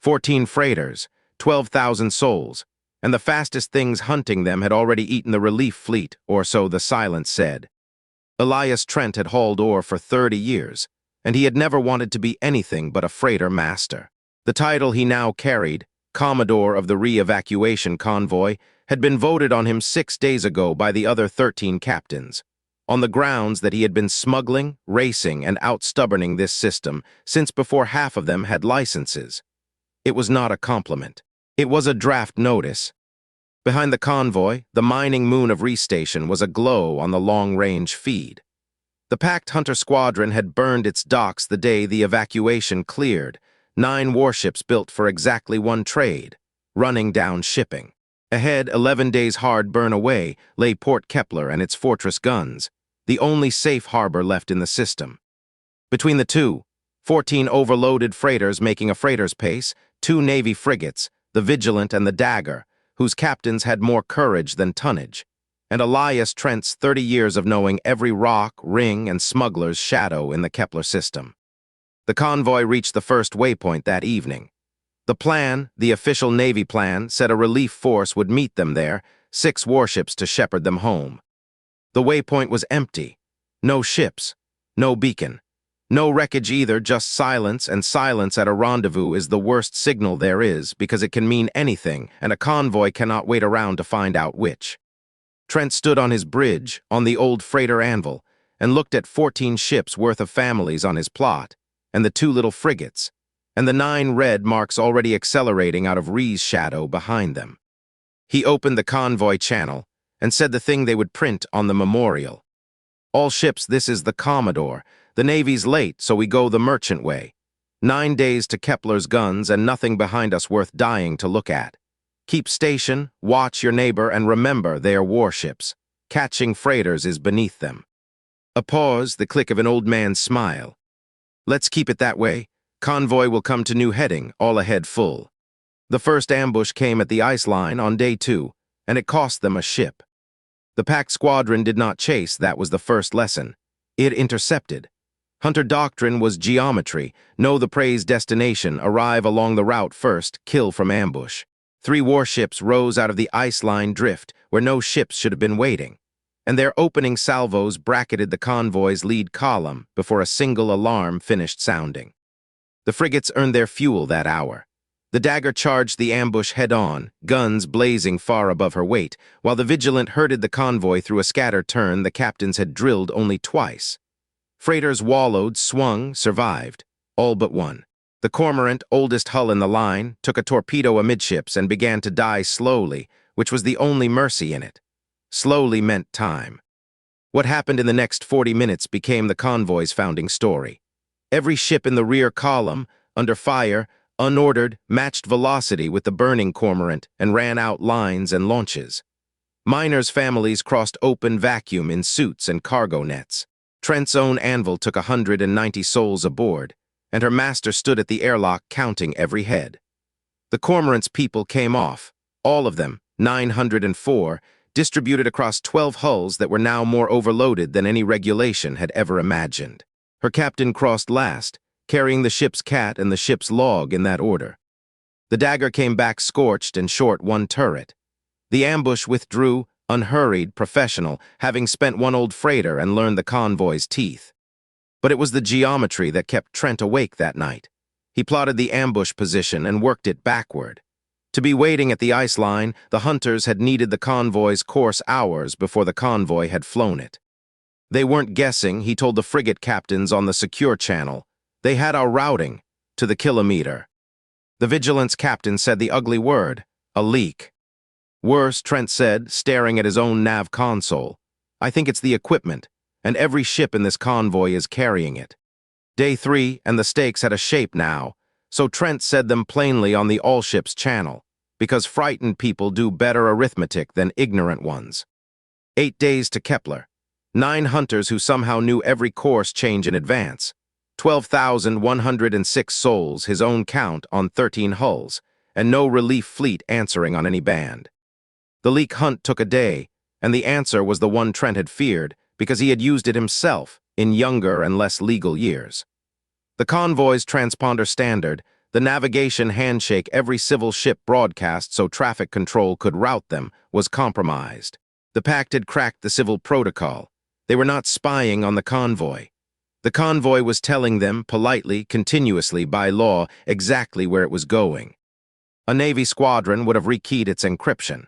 14 freighters, 12,000 souls, and the fastest things hunting them had already eaten the relief fleet, or so the silence said. Elias Trent had hauled ore for 30 years, and he had never wanted to be anything but a freighter master. The title he now carried, Commodore of the Re-Evacuation Convoy, had been voted on him 6 days ago by the other 13 captains, on the grounds that he had been smuggling, racing, and out-stubborning this system since before half of them had licenses. It was not a compliment. It was a draft notice. Behind the convoy, the mining moon of Re-Station was aglow on the long-range feed. The packed hunter squadron had burned its docks the day the evacuation cleared, 9 warships built for exactly one trade, running down shipping. Ahead, 11 days hard burn away, lay Port Kepler and its fortress guns, the only safe harbor left in the system. Between the two, 14 overloaded freighters making a freighter's pace, 2 Navy frigates, the Vigilant and the Dagger, whose captains had more courage than tonnage, and Elias Trent's 30 years of knowing every rock, ring, and smuggler's shadow in the Kepler system. The convoy reached the first waypoint that evening. The plan, the official Navy plan, said a relief force would meet them there, 6 warships to shepherd them home. The waypoint was empty. No ships, no beacon, no wreckage either, just silence, and silence at a rendezvous is the worst signal there is because it can mean anything, and a convoy cannot wait around to find out which. Trent stood on his bridge, on the old freighter anvil, and looked at 14 ships worth of families on his plot, and the 2 little frigates, and the 9 red marks already accelerating out of Ree's shadow behind them. He opened the convoy channel and said the thing they would print on the memorial. All ships, this is the Commodore. The Navy's late, so we go the merchant way. 9 days to Kepler's guns and nothing behind us worth dying to look at. Keep station, watch your neighbor, and remember they are warships. Catching freighters is beneath them. A pause, the click of an old man's smile. Let's keep it that way. Convoy will come to new heading, all ahead full. The first ambush came at the ice line on day 2, and it cost them a ship. The packed squadron did not chase, that was the first lesson. It intercepted. Hunter doctrine was geometry, know the prey's destination, arrive along the route first, kill from ambush. 3 warships rose out of the ice line drift, where no ships should have been waiting, and their opening salvos bracketed the convoy's lead column before a single alarm finished sounding. The frigates earned their fuel that hour. The Dagger charged the ambush head-on, guns blazing far above her weight, while the Vigilant herded the convoy through a scatter turn the captains had drilled only twice. Freighters wallowed, swung, survived, all but one. The Cormorant, oldest hull in the line, took a torpedo amidships and began to die slowly, which was the only mercy in it. Slowly meant time. What happened in the next 40 minutes became the convoy's founding story. Every ship in the rear column, under fire, unordered, matched velocity with the burning Cormorant and ran out lines and launches. Miners' families crossed open vacuum in suits and cargo nets. Trent's own anvil took 190 souls aboard, and her master stood at the airlock counting every head. The Cormorant's people came off, all of them, 904, distributed across 12 hulls that were now more overloaded than any regulation had ever imagined. Her captain crossed last, carrying the ship's cat and the ship's log in that order. The Dagger came back scorched and short 1 turret. The ambush withdrew, unhurried, professional, having spent 1 old freighter and learned the convoy's teeth. But it was the geometry that kept Trent awake that night. He plotted the ambush position and worked it backward. To be waiting at the ice line, the hunters had needed the convoy's course hours before the convoy had flown it. They weren't guessing, he told the frigate captains on the secure channel. They had our routing, to the kilometer. The Vigilance captain said the ugly word, a leak. Worse, Trent said, staring at his own nav console. I think it's the equipment, and every ship in this convoy is carrying it. Day 3, and the stakes had a shape now, so Trent said them plainly on the all-ships channel, because frightened people do better arithmetic than ignorant ones. 8 days to Kepler. 9 hunters who somehow knew every course change in advance. 12,106 souls, his own count, on 13 hulls, and no relief fleet answering on any band. The leak hunt took a day, and the answer was the one Trent had feared, because he had used it himself in younger and less legal years. The convoy's transponder standard, The navigation handshake every civil ship broadcast so traffic control could route them was compromised. The pact had cracked the civil protocol. They were not spying on the convoy. The convoy was telling them, politely, continuously, by law, exactly where it was going. A Navy squadron would have rekeyed its encryption.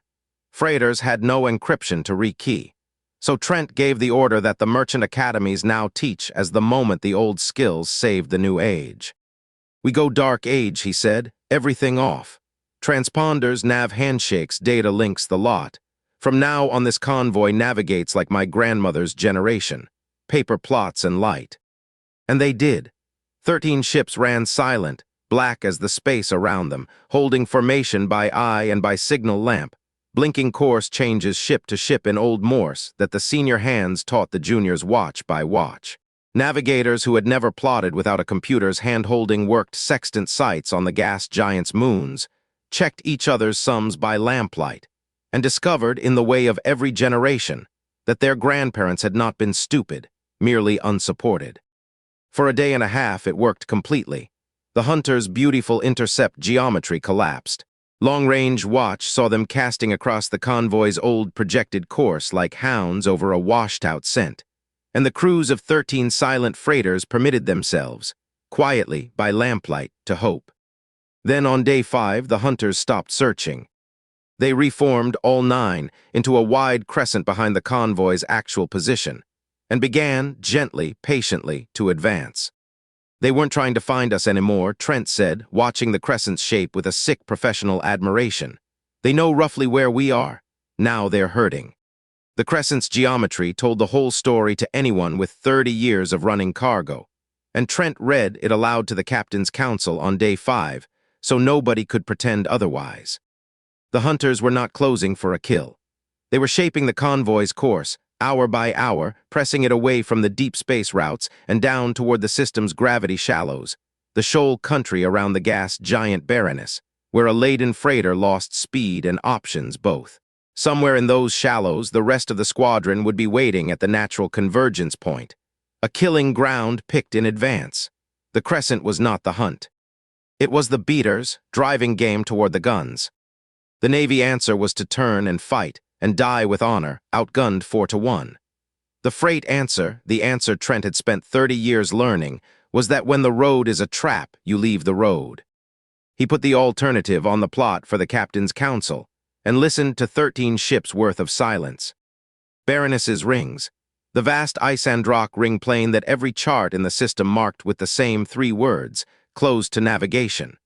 Freighters had no encryption to rekey. So Trent gave the order that the merchant academies now teach as the moment the old skills saved the new age. We go dark age, he said, everything off. Transponders, nav handshakes, data links, the lot. From now on this convoy navigates like my grandmother's generation. Paper plots and light. And they did. 13 ships ran silent, black as the space around them, holding formation by eye and by signal lamp. Blinking course changes ship to ship in Old Morse that the senior hands taught the juniors watch by watch. Navigators who had never plotted without a computer's hand-holding worked sextant sights on the gas giants' moons, checked each other's sums by lamplight, and discovered, in the way of every generation, that their grandparents had not been stupid, merely unsupported. For a day and a half it worked completely. The hunters' beautiful intercept geometry collapsed. Long-range watch saw them casting across the convoy's old projected course like hounds over a washed-out scent, and the crews of 13 silent freighters permitted themselves, quietly, by lamplight, to hope. Then on day 5, the hunters stopped searching. They reformed, all 9, into a wide crescent behind the convoy's actual position, and began, gently, patiently, to advance. They weren't trying to find us anymore, Trent said, watching the crescent's shape with a sick professional admiration. They know roughly where we are. Now they're hurting. The crescent's geometry told the whole story to anyone with 30 years of running cargo, and Trent read it aloud to the captain's council on day 5, so nobody could pretend otherwise. The hunters were not closing for a kill. They were shaping the convoy's course, hour by hour, pressing it away from the deep space routes and down toward the system's gravity shallows, the shoal country around the gas giant Berenice, where a laden freighter lost speed and options both. Somewhere in those shallows, the rest of the squadron would be waiting at the natural convergence point, a killing ground picked in advance. The crescent was not the hunt. It was the beaters, driving game toward the guns. The Navy answer was to turn and fight, and die with honor, outgunned 4-1. The freight answer, the answer Trent had spent 30 years learning, was that when the road is a trap, you leave the road. He put the alternative on the plot for the captain's council, and listened to 13 ships' worth of silence. Berenice's rings, the vast Isandrock ring plane that every chart in the system marked with the same 3 words, closed to navigation.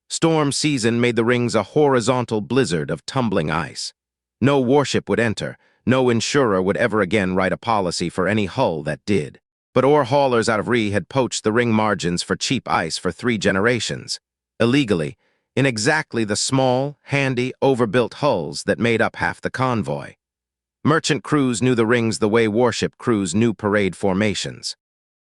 Storm season made the rings a horizontal blizzard of tumbling ice. No warship would enter, no insurer would ever again write a policy for any hull that did. But ore haulers out of Ree had poached the ring margins for cheap ice for 3 generations, illegally, in exactly the small, handy, overbuilt hulls that made up half the convoy. Merchant crews knew the rings the way warship crews knew parade formations.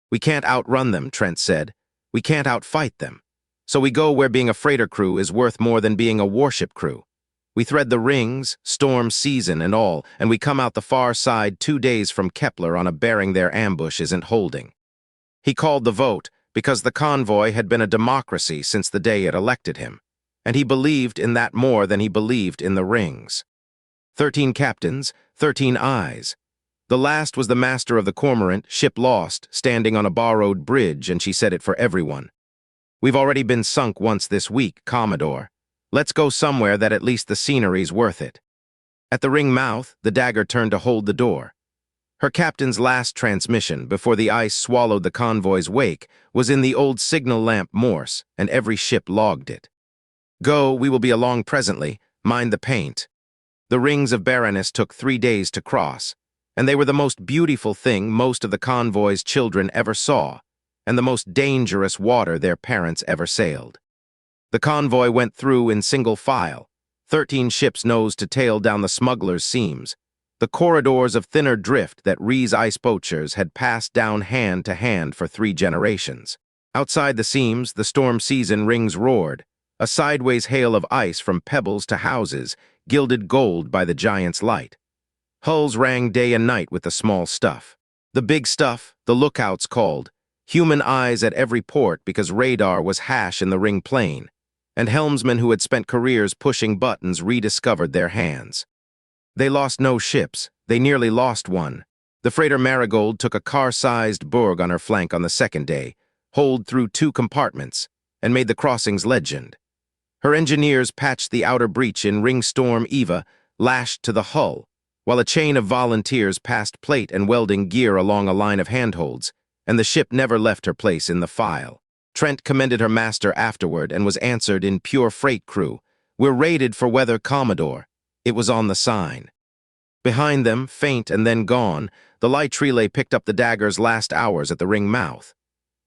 We can't outrun them, Trent said. We can't outfight them. So we go where being a freighter crew is worth more than being a warship crew. We thread the rings, storm season and all, and we come out the far side 2 days from Kepler on a bearing their ambush isn't holding. He called the vote because the convoy had been a democracy since the day it elected him, and he believed in that more than he believed in the rings. 13 captains, 13 eyes. The last was the master of the Cormorant, ship lost, standing on a borrowed bridge, and she said it for everyone. We've already been sunk once this week, Commodore. Let's go somewhere that at least the scenery's worth it. At the ring mouth, the dagger turned to hold the door. Her captain's last transmission, before the ice swallowed the convoy's wake, was in the old signal lamp Morse, and every ship logged it. Go, we will be along presently, mind the paint. The rings of Berenice took 3 days to cross, and they were the most beautiful thing most of the convoy's children ever saw, and the most dangerous water their parents ever sailed. The convoy went through in single file, 13 ships nose to tail down the smugglers' seams, the corridors of thinner drift that Ree's ice poachers had passed down hand to hand for 3 generations. Outside the seams, the storm season rings roared, a sideways hail of ice from pebbles to houses, gilded gold by the giant's light. Hulls rang day and night with the small stuff. The big stuff, the lookouts called, Human eyes at every port because radar was hash in the ring plane, and helmsmen who had spent careers pushing buttons rediscovered their hands. They lost no ships, they nearly lost one. The freighter Marigold took a car-sized berg on her flank on the second day, holed through 2 compartments, and made the crossings legend. Her engineers patched the outer breach in Ring Storm Eva, lashed to the hull, while a chain of volunteers passed plate and welding gear along a line of handholds, and the ship never left her place in the file. Trent commended her master afterward and was answered in pure freight crew. "We're rated for weather, Commodore." It was on the sign. Behind them, faint and then gone, the light relay picked up the dagger's last hours at the ring mouth.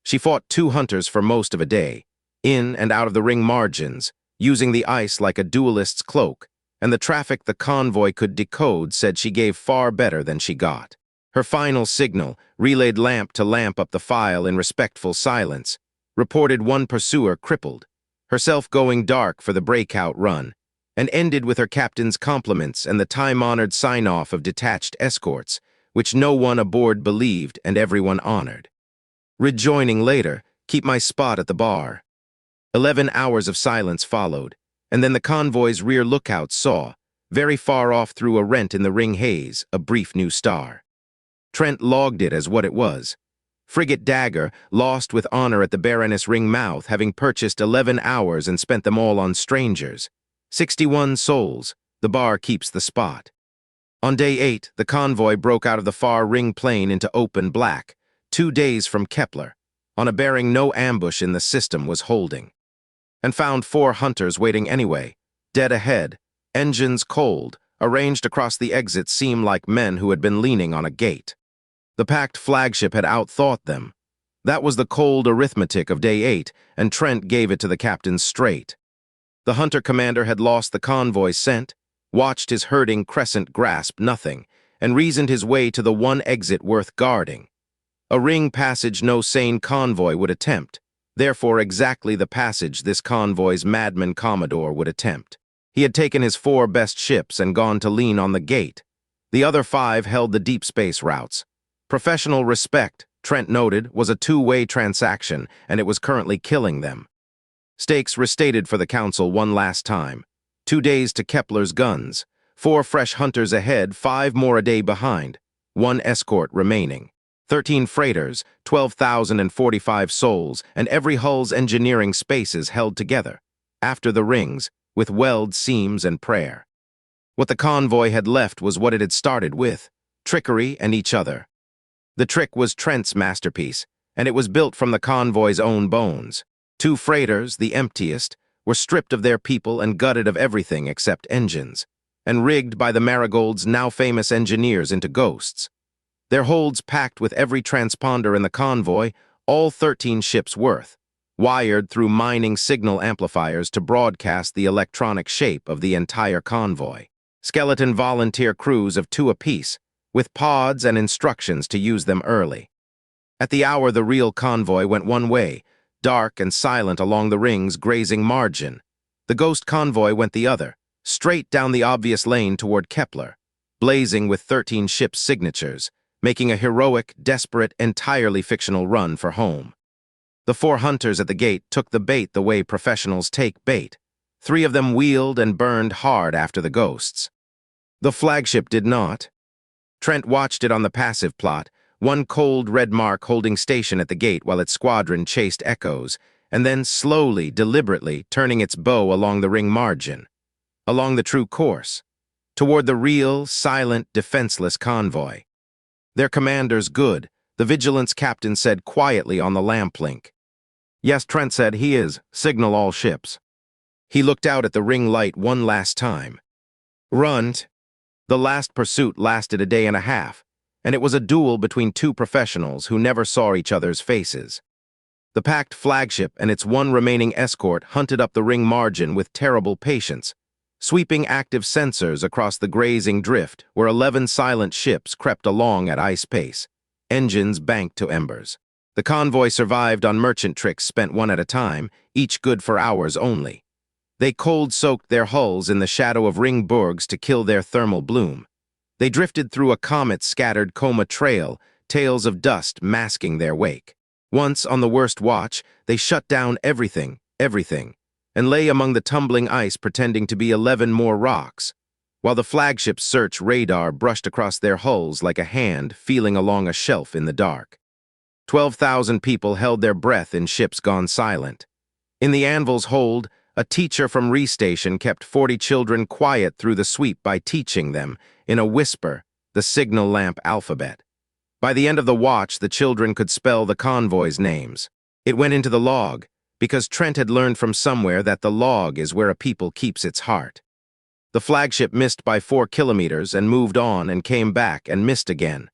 She fought 2 hunters for most of a day, in and out of the ring margins, using the ice like a duelist's cloak, and the traffic the convoy could decode said she gave far better than she got. Her final signal, relayed lamp to lamp up the file in respectful silence, reported 1 pursuer crippled, herself going dark for the breakout run, and ended with her captain's compliments and the time-honored sign-off of detached escorts, which no one aboard believed and everyone honored. Rejoining later, keep my spot at the bar. 11 hours of silence followed, and then the convoy's rear lookout saw, very far off through a rent in the ring haze, a brief new star. Trent logged it as what it was. Frigate Dagger, lost with honor at the Berenice ring mouth, having purchased 11 hours and spent them all on strangers. 61 souls, the bar keeps the spot. On day 8, the convoy broke out of the far ring plane into open black, 2 days from Kepler, on a bearing no ambush in the system was holding, and found 4 hunters waiting anyway, dead ahead, engines cold, arranged across the exit seemed like men who had been leaning on a gate. The packed flagship had outthought them. That was the cold arithmetic of day 8, and Trent gave it to the captain straight. The hunter commander had lost the convoy scent, watched his herding crescent grasp nothing, and reasoned his way to the one exit worth guarding. A ring passage no sane convoy would attempt, therefore exactly the passage this convoy's madman commodore would attempt. He had taken his 4 best ships and gone to lean on the gate. The other 5 held the deep space routes. Professional respect, Trent noted, was a 2-way transaction, and it was currently killing them. Stakes restated for the council one last time. 2 days to Kepler's guns, 4 fresh hunters ahead, 5 more a day behind, 1 escort remaining. 13 freighters, 12,045 souls, and every hull's engineering spaces held together, after the rings, with weld seams and prayer. What the convoy had left was what it had started with, trickery and each other. The trick was Trent's masterpiece, and it was built from the convoy's own bones. 2 freighters, the emptiest, were stripped of their people and gutted of everything except engines, and rigged by the Marigold's now famous engineers into ghosts. Their holds packed with every transponder in the convoy, all 13 ships' worth, wired through mining signal amplifiers to broadcast the electronic shape of the entire convoy. Skeleton volunteer crews of 2 apiece, with pods and instructions to use them early. At the hour the real convoy went one way, dark and silent along the ring's grazing margin. The ghost convoy went the other, straight down the obvious lane toward Kepler, blazing with 13 ships' signatures, making a heroic, desperate, entirely fictional run for home. The 4 hunters at the gate took the bait the way professionals take bait. 3 of them wheeled and burned hard after the ghosts. The flagship did not. Trent watched it on the passive plot, one cold red mark holding station at the gate while its squadron chased echoes, and then slowly, deliberately, turning its bow along the ring margin, along the true course, toward the real, silent, defenseless convoy. Their commander's good, the vigilance captain said quietly on the lamp link. Yes, Trent said, he is. Signal all ships. He looked out at the ring light one last time. Runt. The last pursuit lasted a day and a half, and it was a duel between 2 professionals who never saw each other's faces. The packed flagship and its 1 remaining escort hunted up the ring margin with terrible patience, sweeping active sensors across the grazing drift where 11 silent ships crept along at ice pace, engines banked to embers. The convoy survived on merchant tricks spent 1 at a time, each good for hours only. They cold-soaked their hulls in the shadow of ring bergs to kill their thermal bloom. They drifted through a comet-scattered coma trail, tails of dust masking their wake. Once, on the worst watch, they shut down everything, and lay among the tumbling ice pretending to be 11 more rocks, while the flagship's search radar brushed across their hulls like a hand feeling along a shelf in the dark. 12,000 people held their breath in ships gone silent. In the Anvil's hold, a teacher from Restation kept 40 children quiet through the sweep by teaching them, in a whisper, the signal lamp alphabet. By the end of the watch, the children could spell the convoy's names. It went into the log, because Trent had learned from somewhere that the log is where a people keeps its heart. The flagship missed by 4 kilometers and moved on and came back and missed again.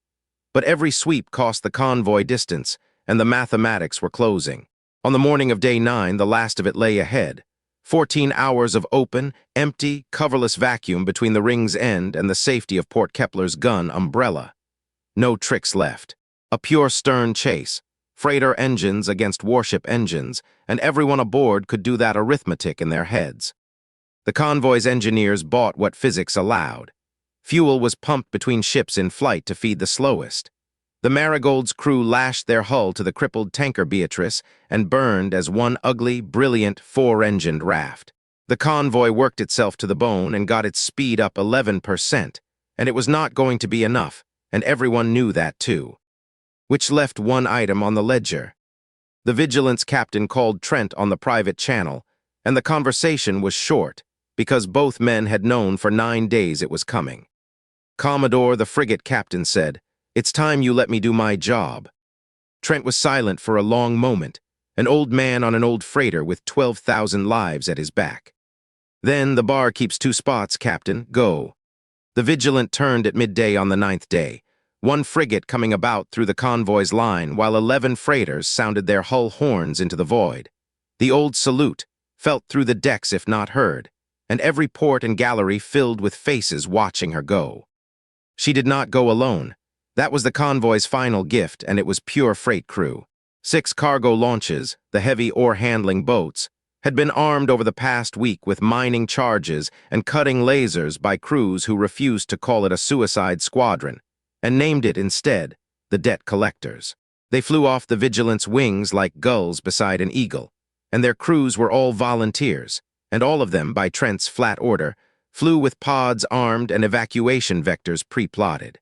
But every sweep cost the convoy distance, and the mathematics were closing. On the morning of day 9, the last of it lay ahead. 14 hours of open, empty, coverless vacuum between the ring's end and the safety of Port Kepler's gun umbrella. No tricks left. A pure stern chase. Freighter engines against warship engines, and everyone aboard could do that arithmetic in their heads. The convoy's engineers bought what physics allowed. Fuel was pumped between ships in flight to feed the slowest. The Marigold's crew lashed their hull to the crippled tanker Beatrice and burned as one ugly, brilliant, 4-engined raft. The convoy worked itself to the bone and got its speed up 11%, and it was not going to be enough, and everyone knew that too. Which left one item on the ledger. The Vigilance captain called Trent on the private channel, and the conversation was short, because both men had known for 9 days it was coming. Commodore, the frigate captain, said, "It's time you let me do my job." Trent was silent for a long moment, an old man on an old freighter with 12,000 lives at his back. Then, "The bar keeps 2 spots, Captain. Go." The Vigilant turned at midday on the 9th day, one frigate coming about through the convoy's line while 11 freighters sounded their hull horns into the void. The old salute, felt through the decks if not heard, and every port and gallery filled with faces watching her go. She did not go alone. That was the convoy's final gift, and it was pure freight crew. 6 cargo launches, the heavy ore-handling boats, had been armed over the past week with mining charges and cutting lasers by crews who refused to call it a suicide squadron, and named it instead the debt collectors. They flew off the Vigilant's wings like gulls beside an eagle, and their crews were all volunteers, and all of them, by Trent's flat order, flew with pods armed and evacuation vectors pre-plotted.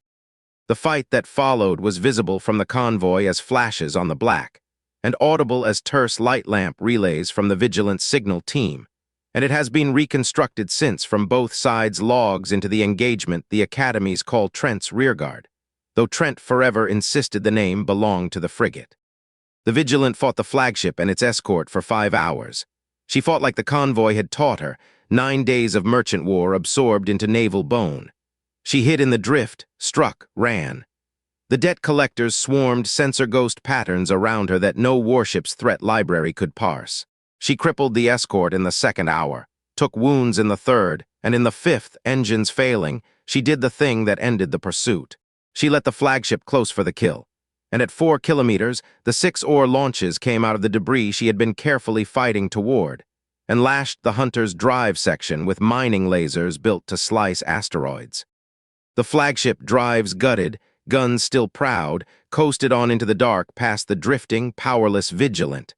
The fight that followed was visible from the convoy as flashes on the black, and audible as terse light lamp relays from the Vigilant signal team, and it has been reconstructed since from both sides' logs into the engagement the academies call Trent's rearguard, though Trent forever insisted the name belonged to the frigate. The Vigilant fought the flagship and its escort for 5 hours. She fought like the convoy had taught her, 9 days of merchant war absorbed into naval bone. She hid in the drift, struck, ran. The debt collectors swarmed sensor ghost patterns around her that no warship's threat library could parse. She crippled the escort in the 2nd hour, took wounds in the 3rd, and in the 5th, engines failing, she did the thing that ended the pursuit. She let the flagship close for the kill, and at 4 kilometers, the 6 ore launches came out of the debris she had been carefully fighting toward, and lashed the Hunter's drive section with mining lasers built to slice asteroids. The flagship drives gutted, guns still proud, coasted on into the dark past the drifting, powerless Vigilant.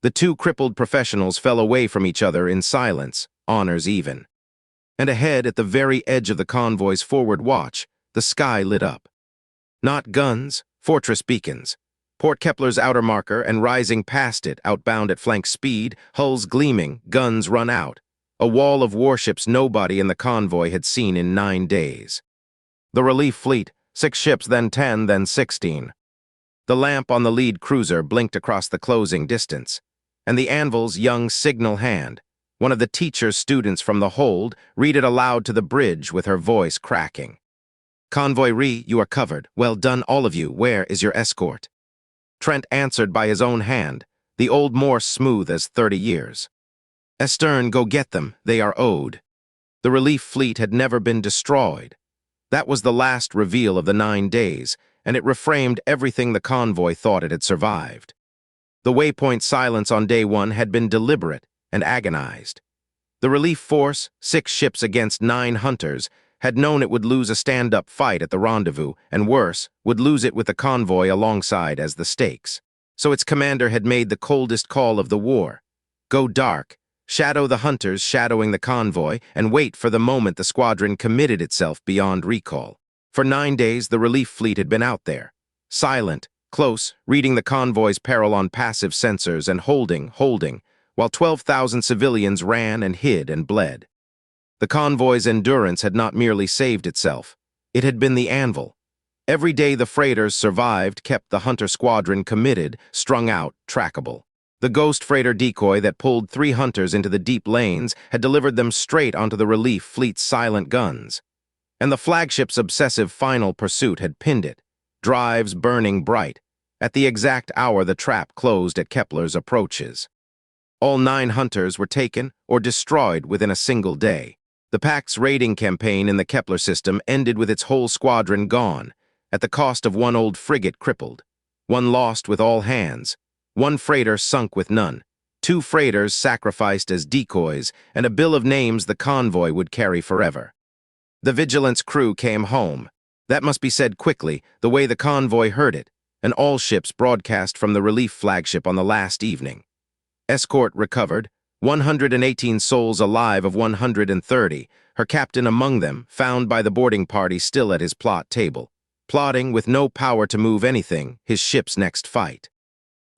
The 2 crippled professionals fell away from each other in silence, honors even. And ahead, at the very edge of the convoy's forward watch, the sky lit up. Not guns, fortress beacons. Port Kepler's outer marker and rising past it, outbound at flank speed, hulls gleaming, guns run out. A wall of warships nobody in the convoy had seen in 9 days. The relief fleet, 6 ships, then 10, then 16. The lamp on the lead cruiser blinked across the closing distance, and the Anvil's young signal hand, one of the teacher's students from the hold, read it aloud to the bridge with her voice cracking. "Convoy Re, you are covered. Well done, all of you. Where is your escort?" Trent answered by his own hand, the old Morse smooth as 30 years. "Astern, go get them. They are owed." The relief fleet had never been destroyed. That was the last reveal of the 9 days, and it reframed everything the convoy thought it had survived. The waypoint silence on day 1 had been deliberate and agonized. The relief force, 6 ships against 9 hunters, had known it would lose a stand-up fight at the rendezvous, and worse, would lose it with the convoy alongside as the stakes. So its commander had made the coldest call of the war. Go dark, shadow the hunters shadowing the convoy, and wait for the moment the squadron committed itself beyond recall. For 9 days, the relief fleet had been out there, silent, close, reading the convoy's peril on passive sensors and holding, while 12,000 civilians ran and hid and bled. The convoy's endurance had not merely saved itself. It had been the anvil. Every day the freighters survived kept the hunter squadron committed, strung out, trackable. The ghost freighter decoy that pulled 3 hunters into the deep lanes had delivered them straight onto the relief fleet's silent guns. And the flagship's obsessive final pursuit had pinned it, drives burning bright, at the exact hour the trap closed at Kepler's approaches. All 9 hunters were taken or destroyed within a single day. The Pact's raiding campaign in the Kepler system ended with its whole squadron gone, at the cost of 1 old frigate crippled, 1 lost with all hands, 1 freighter sunk with none, 2 freighters sacrificed as decoys, and a bill of names the convoy would carry forever. The Vigilance crew came home. That must be said quickly, the way the convoy heard it, and all ships broadcast from the relief flagship on the last evening. Escort recovered, 118 souls alive of 130, her captain among them, found by the boarding party still at his plot table, plotting with no power to move anything, his ship's next fight.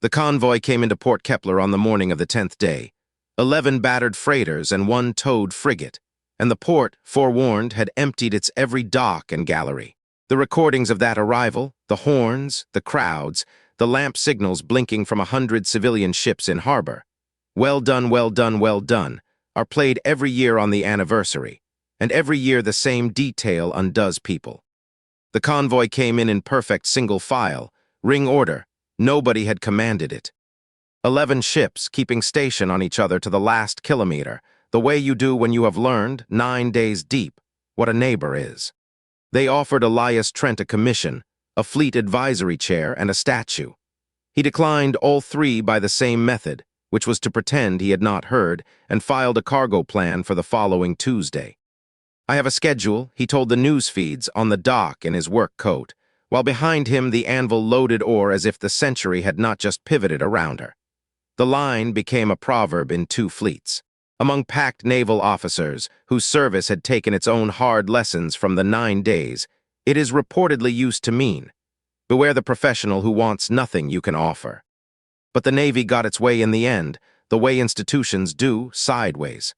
The convoy came into Port Kepler on the morning of the 10th day, 11 battered freighters and 1 towed frigate, and the port, forewarned, had emptied its every dock and gallery. The recordings of that arrival, the horns, the crowds, the lamp signals blinking from 100 civilian ships in harbor, well done, well done, well done, are played every year on the anniversary, and every year the same detail undoes people. The convoy came in perfect single file, ring order, nobody had commanded it. 11 ships keeping station on each other to the last kilometer, the way you do when you have learned, 9 days deep, what a neighbor is. They offered Elias Trent a commission, a fleet advisory chair, and a statue. He declined all 3 by the same method, which was to pretend he had not heard, and filed a cargo plan for the following Tuesday. I have a schedule, he told the news feeds, on the dock in his work coat, while behind him the anvil loaded ore as if the century had not just pivoted around her. The line became a proverb in 2 fleets. Among Pact naval officers, whose service had taken its own hard lessons from the 9 days, it is reportedly used to mean, beware the professional who wants nothing you can offer. But the Navy got its way in the end, the way institutions do, sideways.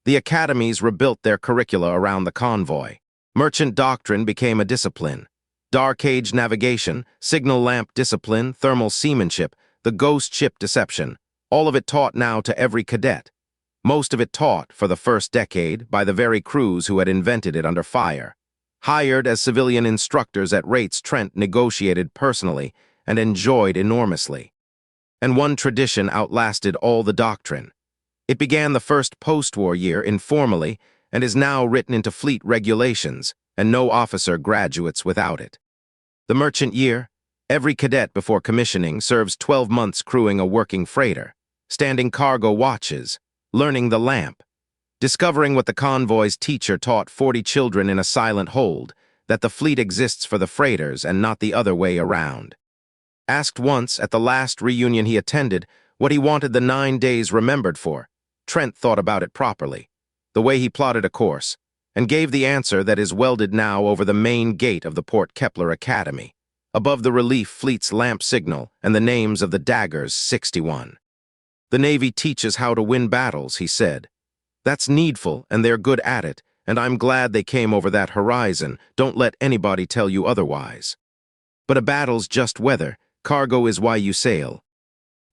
The academies rebuilt their curricula around the convoy. Merchant doctrine became a discipline. Dark age navigation, signal lamp discipline, thermal seamanship, the ghost ship deception, all of it taught now to every cadet. Most of it taught, for the first decade, by the very crews who had invented it under fire. Hired as civilian instructors at rates Trent negotiated personally and enjoyed enormously. And one tradition outlasted all the doctrine. It began the first post-war year informally and is now written into fleet regulations, and no officer graduates without it. The merchant year, every cadet before commissioning serves 12 months crewing a working freighter, standing cargo watches, learning the lamp, discovering what the convoy's teacher taught 40 children in a silent hold, that the fleet exists for the freighters and not the other way around. Asked once, at the last reunion he attended, what he wanted the 9 days remembered for, Trent thought about it properly, the way he plotted a course, and gave the answer that is welded now over the main gate of the Port Kepler Academy, above the relief fleet's lamp signal and the names of the daggers 61. The Navy teaches how to win battles, he said. That's needful, and they're good at it, and I'm glad they came over that horizon. Don't let anybody tell you otherwise. But a battle's just weather. Cargo is why you sail.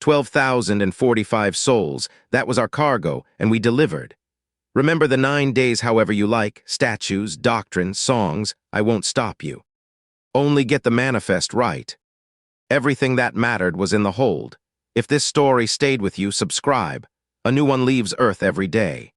12,045 souls, that was our cargo, and we delivered. Remember the 9 days however you like, statues, doctrine, songs, I won't stop you. Only get the manifest right. Everything that mattered was in the hold. If this story stayed with you, subscribe. A new one leaves Earth every day.